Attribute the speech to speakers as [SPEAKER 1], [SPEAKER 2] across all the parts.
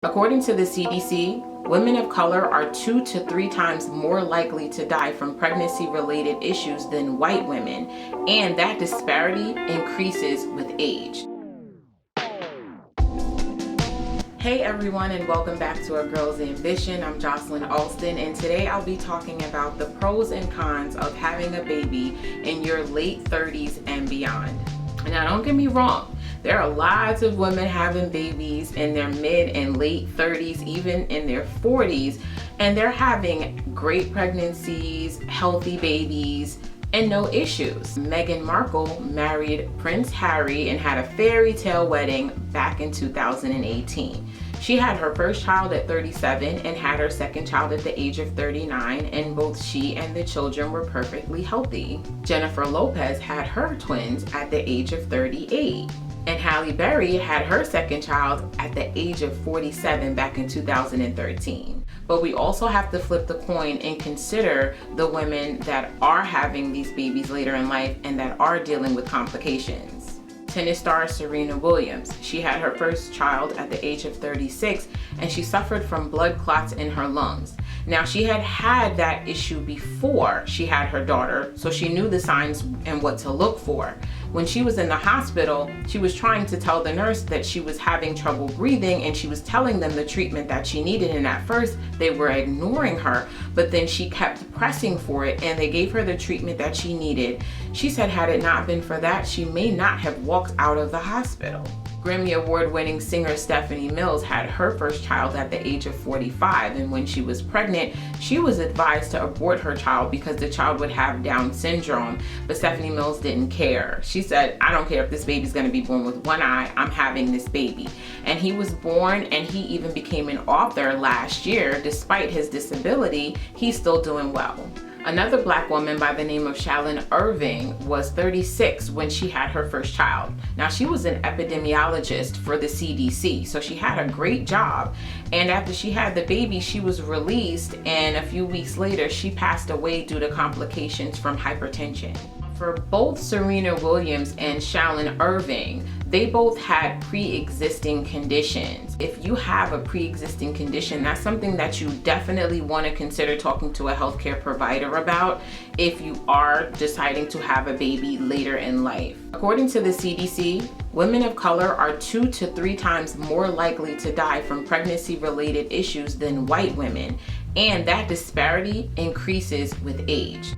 [SPEAKER 1] According to the CDC, women of color are 2 to 3 times more likely to die from pregnancy-related issues than white women, and that disparity increases with age. Hey everyone, and welcome back to A Girl's Ambition. I'm Jocelyn Alston, and today I'll be talking about the pros and cons of having a baby in your late 30s and beyond. Now, don't get me wrong. There are lots of women having babies in their mid and late 30s, even in their 40s, and they're having great pregnancies, healthy babies, and no issues. Meghan Markle married Prince Harry and had a fairy tale wedding back in 2018. She had her first child at 37 and had her second child at the age of 39, and both she and the children were perfectly healthy. Jennifer Lopez had her twins at the age of 38. And Halle Berry had her second child at the age of 47 back in 2013. But we also have to flip the coin and consider the women that are having these babies later in life and that are dealing with complications. Tennis star Serena Williams, she had her first child at the age of 36 and she suffered from blood clots in her lungs. Now, she had had that issue before she had her daughter, so she knew the signs and what to look for. When she was in the hospital, she was trying to tell the nurse that she was having trouble breathing, and she was telling them the treatment that she needed, and at first they were ignoring her, but then she kept pressing for it and they gave her the treatment that she needed. She said had it not been for that, she may not have walked out of the hospital. Grammy Award-winning singer Stephanie Mills had her first child at the age of 45, and when she was pregnant, she was advised to abort her child because the child would have Down syndrome, but Stephanie Mills didn't care. She said, "I don't care if this baby's gonna be born with one eye, I'm having this baby." And he was born, and he even became an author last year. Despite his disability, he's still doing well. Another Black woman by the name of Shailene Irving was 36 when she had her first child. Now, she was an epidemiologist for the CDC, so she had a great job. And after she had the baby, she was released, and a few weeks later, she passed away due to complications from hypertension. For both Serena Williams and Shailene Irving, they both had pre-existing conditions. If you have a pre-existing condition, that's something that you definitely want to consider talking to a healthcare provider about if you are deciding to have a baby later in life. According to the CDC, women of color are 2 to 3 times more likely to die from pregnancy-related issues than white women, and that disparity increases with age.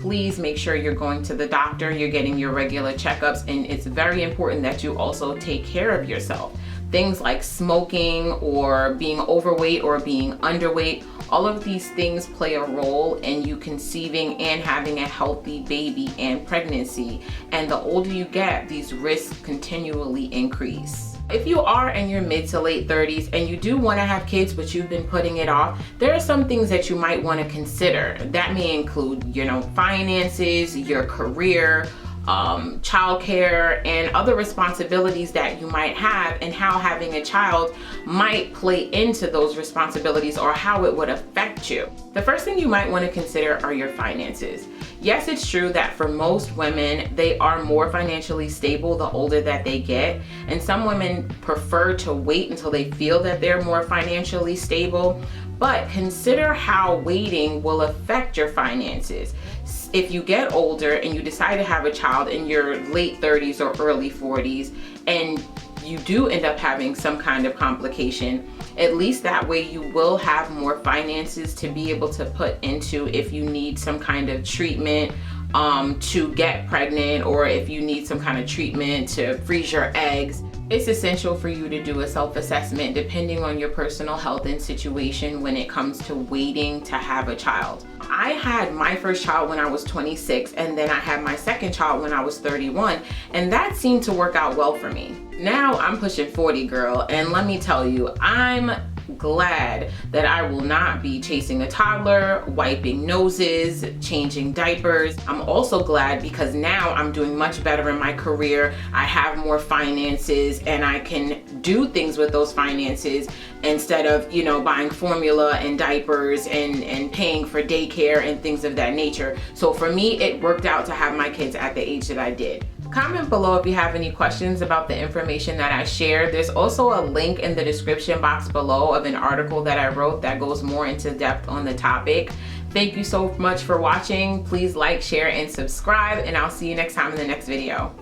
[SPEAKER 1] Please make sure you're going to the doctor, you're getting your regular checkups, and it's very important that you also take care of yourself. Things like smoking or being overweight or being underweight, all of these things play a role in you conceiving and having a healthy baby and pregnancy. And the older you get, these risks continually increase. If you are in your mid to late 30s and you do want to have kids but you've been putting it off, there are some things that you might want to consider. That may include, finances, your career, childcare, and other responsibilities that you might have, and how having a child might play into those responsibilities or how it would affect you. The first thing you might want to consider are your finances. Yes, it's true that for most women, they are more financially stable the older that they get, and some women prefer to wait until they feel that they're more financially stable. But consider how waiting will affect your finances. If you get older and you decide to have a child in your late 30s or early 40s, and you do end up having some kind of complication, at least that way you will have more finances to be able to put into if you need some kind of treatment to get pregnant, or if you need some kind of treatment to freeze your eggs. It's essential for you to do a self-assessment depending on your personal health and situation when it comes to waiting to have a child. I had my first child when I was 26, and then I had my second child when I was 31, and that seemed to work out well for me. Now I'm pushing 40, girl, and let me tell you, I'm glad that I will not be chasing a toddler, wiping noses, changing diapers. I'm also glad because now I'm doing much better in my career. I have more finances and I can do things with those finances instead of, buying formula and diapers and paying for daycare and things of that nature. So for me, it worked out to have my kids at the age that I did. Comment below if you have any questions about the information that I shared. There's also a link in the description box below of an article that I wrote that goes more into depth on the topic. Thank you so much for watching. Please like, share, and subscribe, and I'll see you next time in the next video.